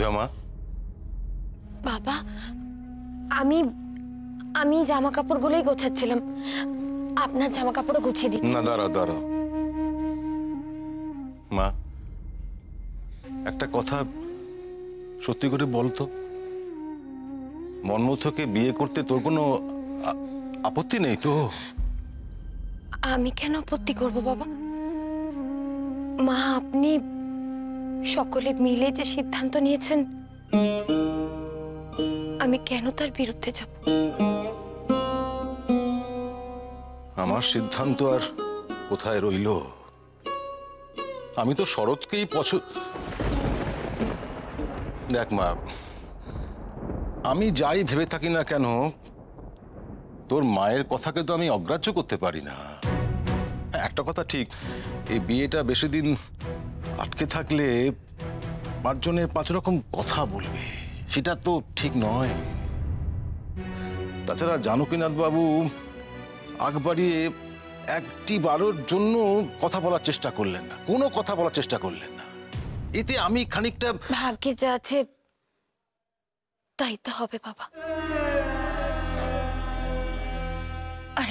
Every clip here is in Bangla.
বিভা মা? বাবা, আমি আমি জামা কাপড়গুলোই গোছাচ্ছিলাম। আপনার জামা কাপড়ও গুছিয়ে দিই। না, দাঁড়াও দাঁড়াও মা, একটা কথা সত্যি করে বলতো, মন্মথকে বিয়ে করতে তোর কোনো আপত্তি নেই তো? আমি কেন আপত্তি করব বাবা? মা, আপনি সকলে মিলে যে সিদ্ধান্ত নিয়েছেন, আমি কেন তার বিরুদ্ধে যাব? আমার সিদ্ধান্ত আর কোথায় রইল? আমি তো শরৎকেই দেখ মা, আমি যাই ভেবে থাকি না কেন, তোর মায়ের কথাকে তো আমি অগ্রাহ্য করতে পারি না। একটা কথা ঠিক, এই বিয়েটা বেশি দিন আটকে থাকলে পাঁচজনে পাঁচ রকম কথা বলবে, সেটা তো ঠিক নয়। তাছাড়া জানকীনাথ বাবু আগ বাড়িয়ে একটি বারের জন্য কথা বলার চেষ্টা করলেন না, কোনো কথা বলার চেষ্টা করলেন না। এতে আমি খানিকটা ভাগ্যে যা আছে তাই তো হবে বাবা। আর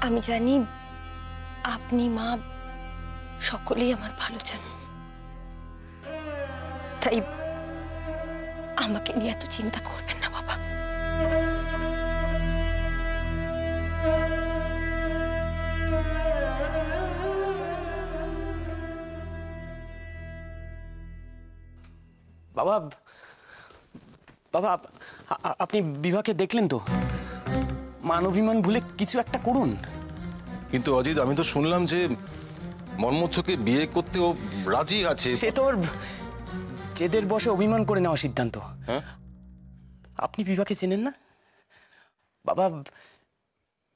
আমি জানি আপনি মা সকলেই আমার ভালো চান, তাই আমাকে নিয়ে এত চিন্তা করবেন না বাবা। বাবা, বাবা, আপনি বিভাকে দেখলেন তো? মান অভিমান ভুলে কিছু একটা করুন। কিন্তু অজিত, আমি তো শুনলাম যে মন্মথকে বিয়ে করতে ও রাজি আছে। সে তোর জেদের বসে অভিমান করে নেওয়া সিদ্ধান্ত। হ্যাঁ, আপনি বিভাকে চেনেন না বাবা?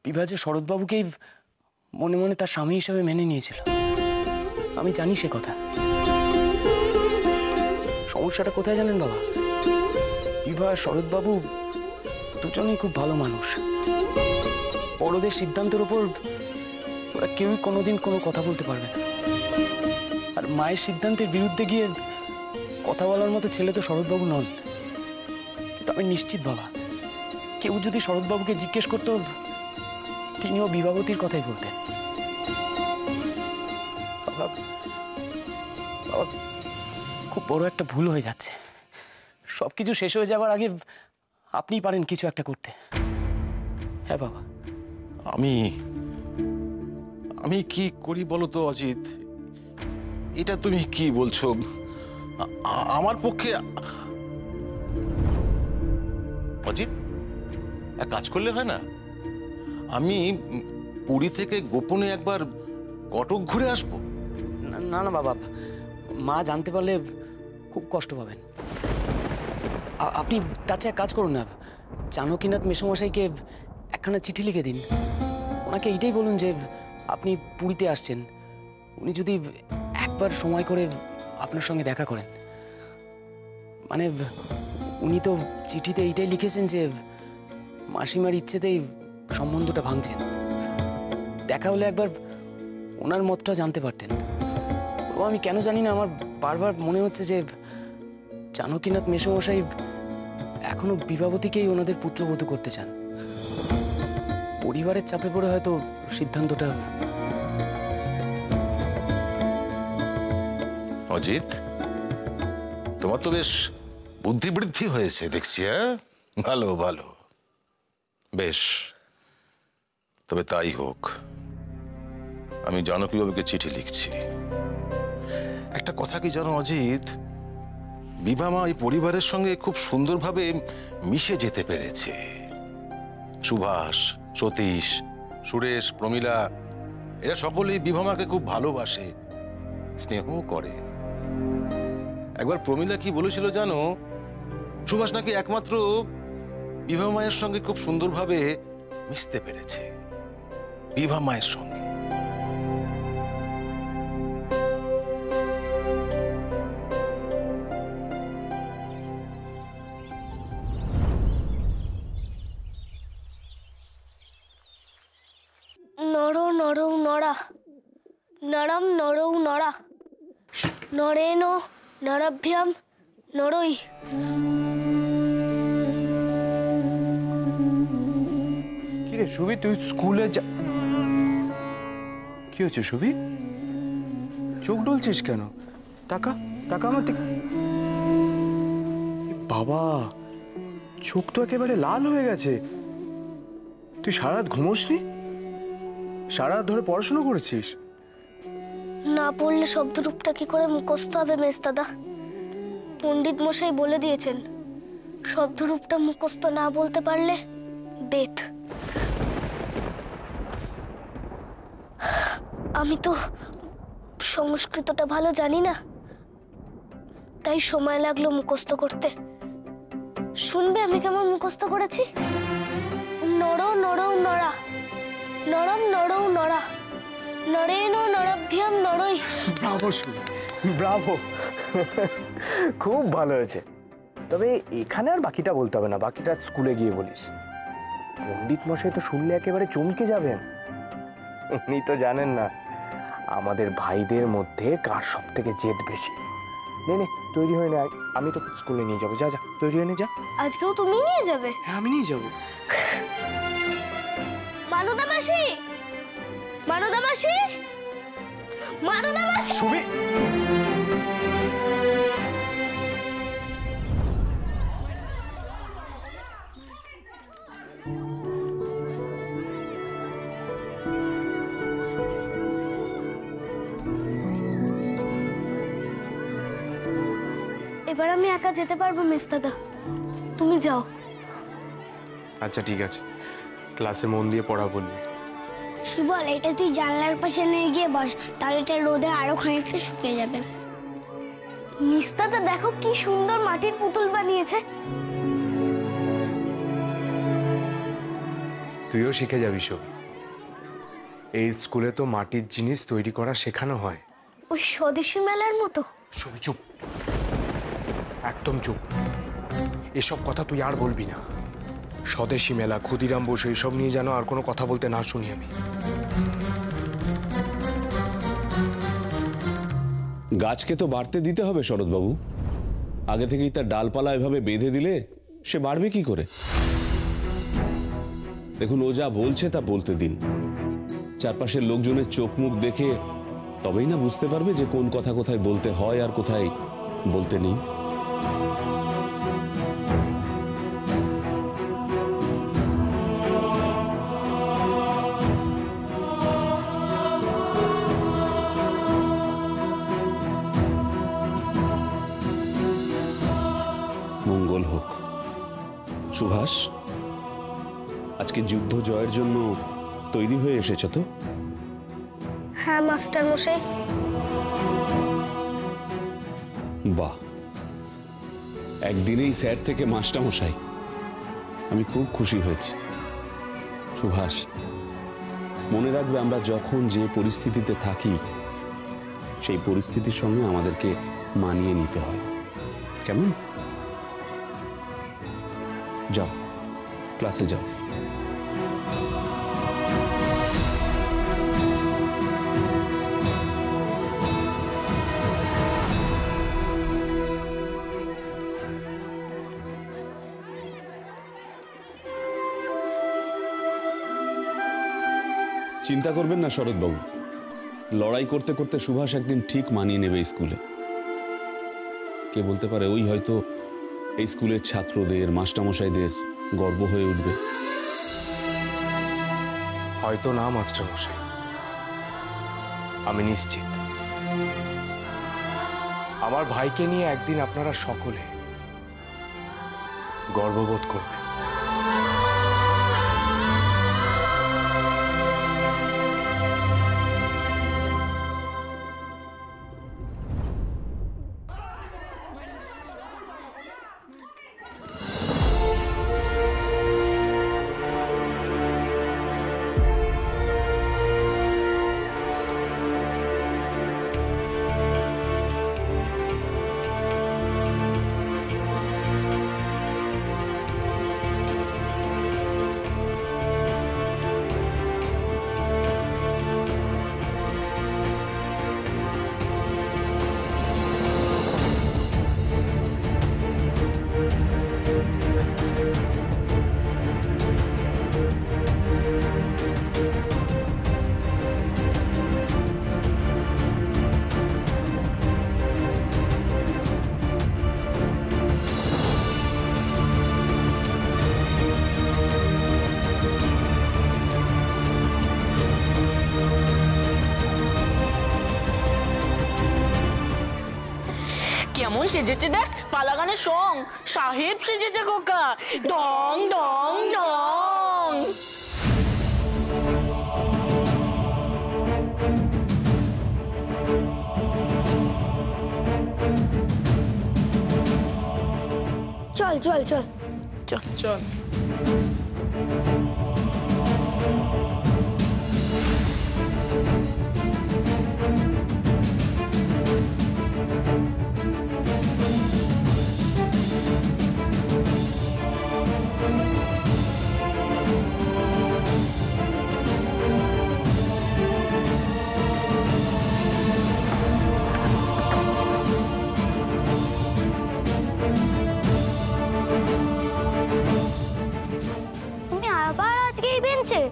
বিভা যে শরৎবাবুকেই মনে মনে তার স্বামী হিসেবে মেনে নিয়েছিল, আমি জানি সে কথা। সমস্যাটা কোথায় জানেন বাবা? বিভা আর শরৎবাবু দুজনেই খুব ভালো মানুষ। বড়দের সিদ্ধান্তের উপর ওরা কেউই কোনোদিন কোনো কথা বলতে পারবে না। আর মায়ের সিদ্ধান্তের বিরুদ্ধে গিয়ে কথা বলার মতো ছেলে তো শরৎবাবু নন। কিন্তু আমি নিশ্চিত বাবা, কেউ যদি শরৎবাবুকে জিজ্ঞেস করতো, তিনিও বিভাবতীর কথাই বলতেন। বাবা, বাবা, খুব বড় একটা ভুল হয়ে যাচ্ছে। সবকিছু শেষ হয়ে যাবার আগে আপনিই পারেন কিছু একটা করতে। হ্যাঁ বাবা। আমি কি করি বলো তো অজিত? এটা তুমি কি বলছো? আমার পক্ষে অজিত, এক কাজ করলে হয় না? আমি পুরী থেকে গোপনে একবার কটক ঘুরে আসবো। না না বাবা, মা জানতে পারলে খুব কষ্ট পাবেন। আপনি তার চেয়ে এক কাজ করুন না, জানকীনাথ মেসোমশাইকে একখানা চিঠি লিখে দিন। ওনাকে এইটাই বলুন যে আপনি পুরীতে আসছেন, উনি যদি একবার সময় করে আপনার সঙ্গে দেখা করেন। মানে উনি তো চিঠিতে এইটাই লিখেছেন যে মাসিমার ইচ্ছেতেই সম্বন্ধটা ভাঙছেন। দেখা হলে একবার ওনার মতটা জানতে পারতেন। বাবা, আমি কেন জানি না, আমার বারবার মনে হচ্ছে যে জানকীনাথ মেসোমশাই এখনো বিভাবতীকেই ওনাদের পুত্রবধূ করতে চান। পরিবারের চাপে পড়ে হয়তো সিদ্ধান্তটা। অজিত, তোমার তো বেশ বুদ্ধি বৃদ্ধি হয়েছে দেখছি। হ্যাঁ, ভালো ভালো, বেশ। তবে তাই হোক, আমি জানকীবাবুকে চিঠি লিখছি। একটা কথা কি জানো অজিত, বিভা মা এই পরিবারের সঙ্গে খুব সুন্দরভাবে মিশে যেতে পেরেছে। সুভাষ, সতীশ, সুরেশ, প্রমীলা, এরা সকলেই বিভা মাকে খুব ভালোবাসে, স্নেহ করে। একবার প্রমীলা কি বলেছিল জানো? সুভাষ নাকি একমাত্র বিভা মায়ের সঙ্গে খুব সুন্দরভাবে মিশতে পেরেছে, বিভা মায়ের সঙ্গে। নরো নরৌ নরা নরম নরৌ নরা নরেন নরাভ্যাম নরই। কি রে সুবি, তুই স্কুলে যা। কি হচ্ছে সুবি? চোখ ডলছিস কেন? তাকা তাকা আমার দিকে। বাবা, চোখ তো একেবারে লাল হয়ে গেছে। তুই সারা রাত ঘুমোসনি? সারা রাত ধরে পড়াশোনা করেছিস? না পড়লে শব্দরূপটা কি করে মুখস্থ হবে মেজদাদা? পণ্ডিত মশাই বলে দিয়েছেন, শব্দরূপটা মুখস্থ না বলতে পারলে বেত। আমি তো সংস্কৃতটা ভালো জানি না, তাই সময় লাগলো মুখস্থ করতে। শুনবে আমি কেমন মুখস্থ করেছি? নর নরৌ নরা, নরম নরৌ নরা, নরেন নরাভ্যাম নরই। ব্রাভো সুবি, ব্রাভো। খুব ভালো হয়েছে। তবে এখানে আর বাকিটা বলতে হবে না, বাকিটা স্কুলে গিয়ে বলিস। পণ্ডিত মশাই তো শুনলে একেবারে চমকে যাবেন। উনি তো জানেন না আমাদের ভাইদের মধ্যে কার সব থেকে জেদ বেশি। নে নে, তৈরি হয়ে নে, আমি তো স্কুলে নিয়ে যাবো। যা যা, তৈরি হয়ে নে, যা। আজকেও তুমি নিয়ে যাবে? হ্যাঁ, আমি নিয়ে যাবো। মানুদা মাসি, মানুদা মাসি, মানুদা মাসি। সুবি, এবার আমি একা যেতে পারবো মেজদাদা, তুমি যাও। আচ্ছা ঠিক আছে, ক্লাসে মন দিয়ে পড়া বলবি। সুবল, এটা তুই জানলার পাশে নিয়ে গিয়ে বস, তাহলে এটা রোদে আরো খানিকটা শুকিয়ে যাবে। মেজদাদা দেখো কি সুন্দর মাটির পুতুল বানিয়েছে। তুইও শিখে যাবি সব। এই স্কুলে তো মাটির জিনিস তৈরি করা শেখানো হয়। ওই স্বদেশী মেলার মতো। সবই চুপ, একদম চুপ। এসব কথা তুই আর বলবি না। স্বদেশী মেলা, ক্ষুদিরাম বসু, এসব নিয়ে যেন আর কোনো কথা বলতে না শুনি আমি। গাছকে তো বাড়তে দিতে হবে শরৎবাবু। আগে থেকেই তার ডালপালা এভাবে বেঁধে দিলে সে বাড়বে কি করে? দেখুন, ও যা বলছে তা বলতে দিন। চারপাশের লোকজনের চোখ মুখ দেখে তবেই না বুঝতে পারবে যে কোন কথা কোথায় বলতে হয় আর কোথায় বলতে নেই। মঙ্গল হোক। সুভাষ, আজকে যুদ্ধ জয়ের জন্য তৈরি হয়ে এসেছ তো? হ্যাঁ মাস্টার মশাই। বাহ, একদিনেই স্যার থেকে মাস্টারমশাই। আমি খুব খুশি হয়েছি। সুভাষ, মনে রাখবে, আমরা যখন যে পরিস্থিতিতে থাকি সেই পরিস্থিতির সঙ্গে আমাদেরকে মানিয়ে নিতে হয়। কেমন? যাও, ক্লাসে যাও। চিন্তা করবেন না শরৎবাবু, লড়াই করতে করতে সুভাষ একদিন ঠিক মানিয়ে নেবে স্কুলে। কে বলতে পারে, ওই হয়তো এই স্কুলের ছাত্রদের, মাস্টারমশাইদের গর্ব হয়ে উঠবে। হয়তো না মাস্টারমশাই, আমি নিশ্চিত আমার ভাইকে নিয়ে একদিন আপনারা সকলে গর্ববোধ করবেন। কেমন সেজেছে দেখ, পালাগানের সং সাহেব সেজেছে খোকা। ডং ডং ডং। চল চল চল। চল চল। তুমি আবার আজকে এই বেঞ্চে?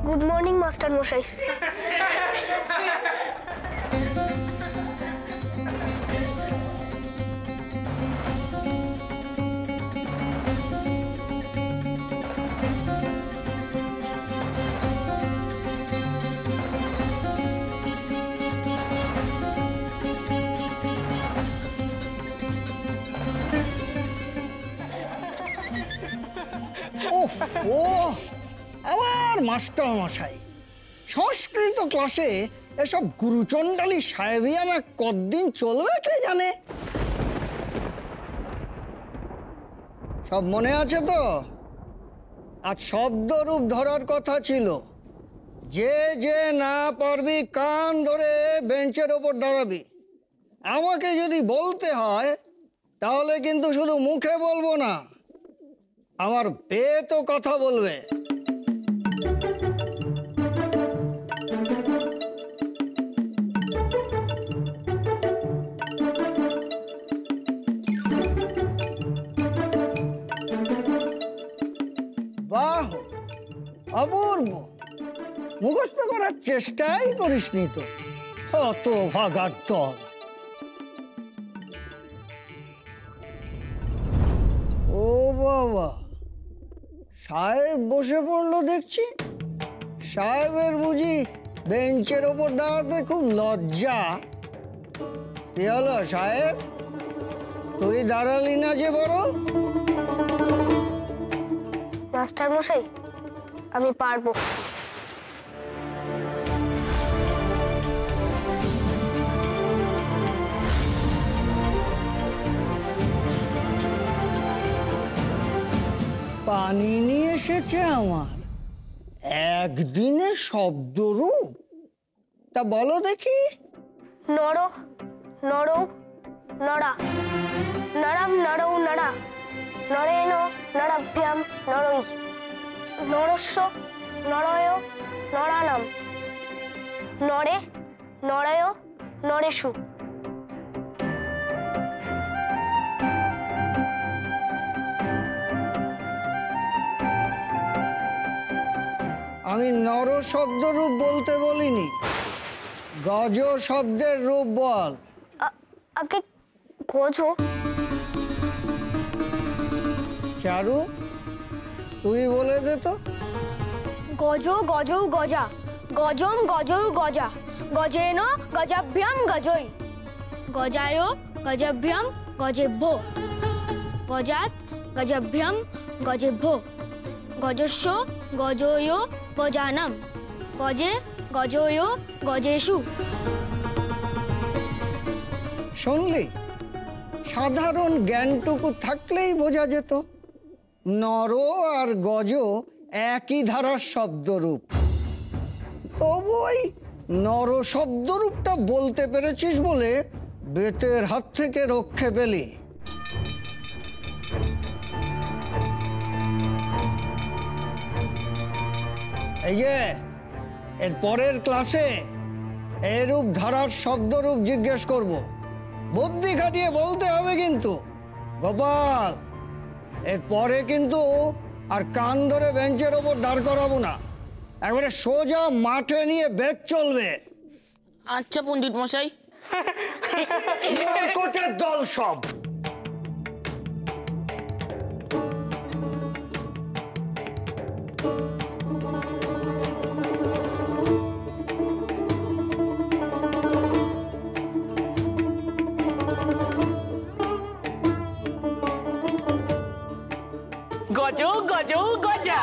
গুড মর্নিং মাস্টার মশাই। ও আবার মাস্টার মশাই, সংস্কৃত ক্লাসে এসব গুরুচণ্ডালী সাহেবিয়ানা কতদিন চলবে কে জানে। সব মনে আছে তো? আজ শব্দরূপ ধরার কথা ছিল। যে যে না পারবি কান ধরে বেঞ্চের ওপর দাঁড়াবি। আমাকে যদি বলতে হয় তাহলে কিন্তু শুধু মুখে বলবো না, আমার পেটও কথা বলবে। বাহ, অপূর্ব! মুখস্থ করার চেষ্টাই করিসনি তো, অত ভাগার দল। ও বাবা, সাহেব বসে পড়লো দেখছি। সাহেবের বুঝি বেঞ্চের ওপর দাঁড়াতে খুব লজ্জা। কি হলো সাহেব, তুই দাঁড়ালি না যে বড়? মাস্টার মশাই, আমি পারবো। পানি নিয়ে এসেছে আমার, একদিনে শব্দরূপ। তা বলো দেখি। নর নরৌ নরা, নরম নরৌ নরা, নরেন নরাভ্যাম নরৈ, নরস্য নরয় নরানাম, নরে নরয় নরেষু। আমি নর শব্দরূপ বলতে বলিনি, গজ শব্দের রূপ বল। আগে গজ। চারু, তুই বলে দে তো। গজ গজৌ গজা, গজম গজৌ গজা, গজেন গজাভ্যাম গজৈ, গজায় গজাভ্যাম গজেভ্য, গজাত গজাভ্যাম গজেভ্য, গজস্য গজয় গজানাম, গজে গজয় গজেষু। শুনলি, সাধারণ জ্ঞানটুকু থাকলেই বোঝা যেত নর আর গজ একই ধারার শব্দরূপ। তবু ওই নর শব্দরূপটা বলতে পেরেছিস বলে বেতের হাত থেকে রক্ষে পেলি। এই যে এর পরের ক্লাসে এরূপ ধারার শব্দরূপ জিজ্ঞেস করব, বুদ্ধি খাটিয়ে বলতে হবে কিন্তু। গোপাল, এরপরে কিন্তু আর কান ধরে বেঞ্চের ওপর দাঁড় করাবো না, একবারে সোজা মাঠে নিয়ে বেগ চলবে। আচ্ছা পণ্ডিত মশাই। কোচের দল সব। গজো গজো গজা,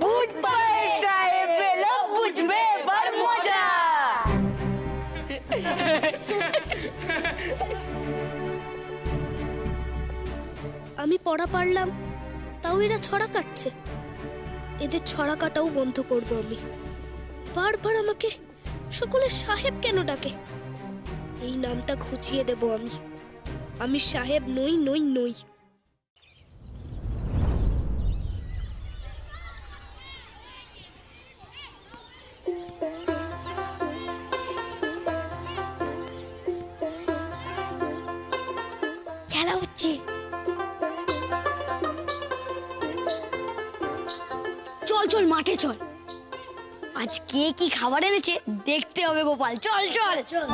বুঝ পায়ে সাহেব এলো, বুঝবে এবার মজা। আমি পড়া পারলাম, তাও এরা ছড়া কাটছে। এদের ছড়া কাটাও বন্ধ করব আমি। বারবার আমাকে সকলে সাহেব কেন ডাকে? এই নামটা ঘুচিয়ে দেব আমি। আমি সাহেব নই নই নই। খেলা হচ্ছে। চল চল মাঠে চল, আজ কে কি খাবার এনেছে দেখতে হবে গোপাল। চল চল চল।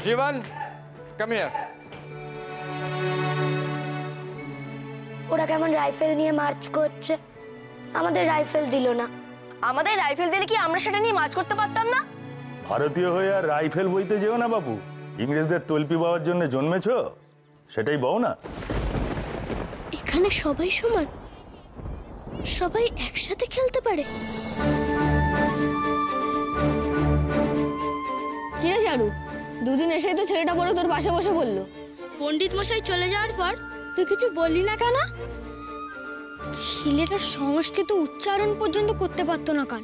জীবন, কাম হিয়ার। ওরা কেমন রাইফেল নিয়ে মার্চ করছে, আমাদের রাইফেল দিল না। আমাদের রাইফেল দিলে কি আমরা সেটা নিয়ে মাছ করতে পারতাম না? ভারতীয় হয়ে আর রাইফেল বইতে যেও না বাবু। ইংরেজদের তলপি পাওয়ার জন্য জন্মেছ, সেটাই বও না। এখানে সবাই সমান, সবাই একসাথে খেলতে পারে। কিরে চারু, দুদিন এসেই তো ছেলেটা বড় তোর পাশে বসে বললো। পণ্ডিত মশাই চলে যাওয়ার পর তুই কিছু বললি না কেন? ছেলেটা সংস্কৃত উচ্চারণ পর্যন্ত করতে পারতো না কান,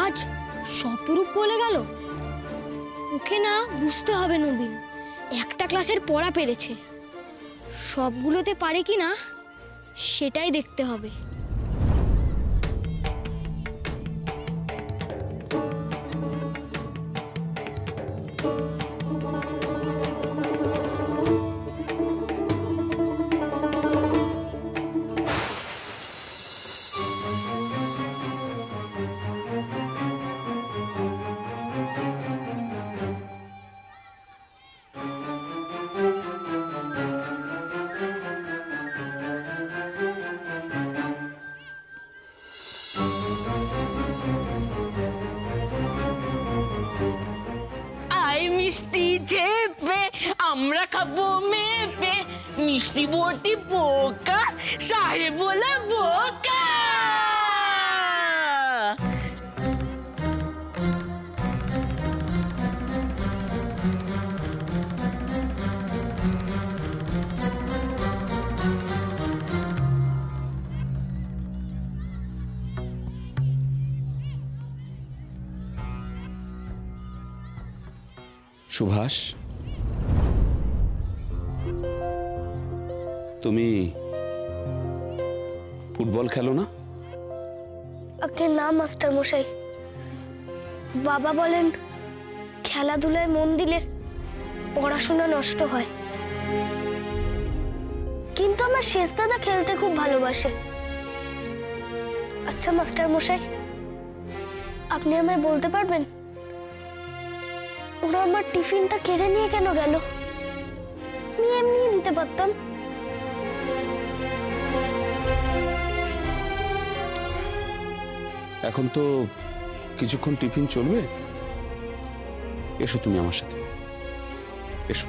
আজ শতরূপ বলে গেল। ওকে না বুঝতে হবে নবীন, একটা ক্লাসের পড়া পেরেছে, সবগুলোতে পারে কি না সেটাই দেখতে হবে। মিষ্টি ঝেপে আমরা খাবো মেপে, মিষ্টি বটি পোকা, সাহেব বলে বোকা। সুভাষ, তুমি ফুটবল খেলো না? আগে না মাস্টার মশাই, বাবা বলেন খেলাধুলায় মন দিলে পড়াশোনা নষ্ট হয়। কিন্তু আমার শেষ দাদা খেলতে খুব ভালোবাসে। আচ্ছা মাস্টার মশাই, আপনি আমায় বলতে পারবেন ওরা আমার টিফিনটা কেড়ে নিয়ে কেন গেল? আমি এমনিই দিতে পারতাম। এখন তো কিছুক্ষণ টিফিন চলবে, এসো তুমি আমার সাথে, এসো।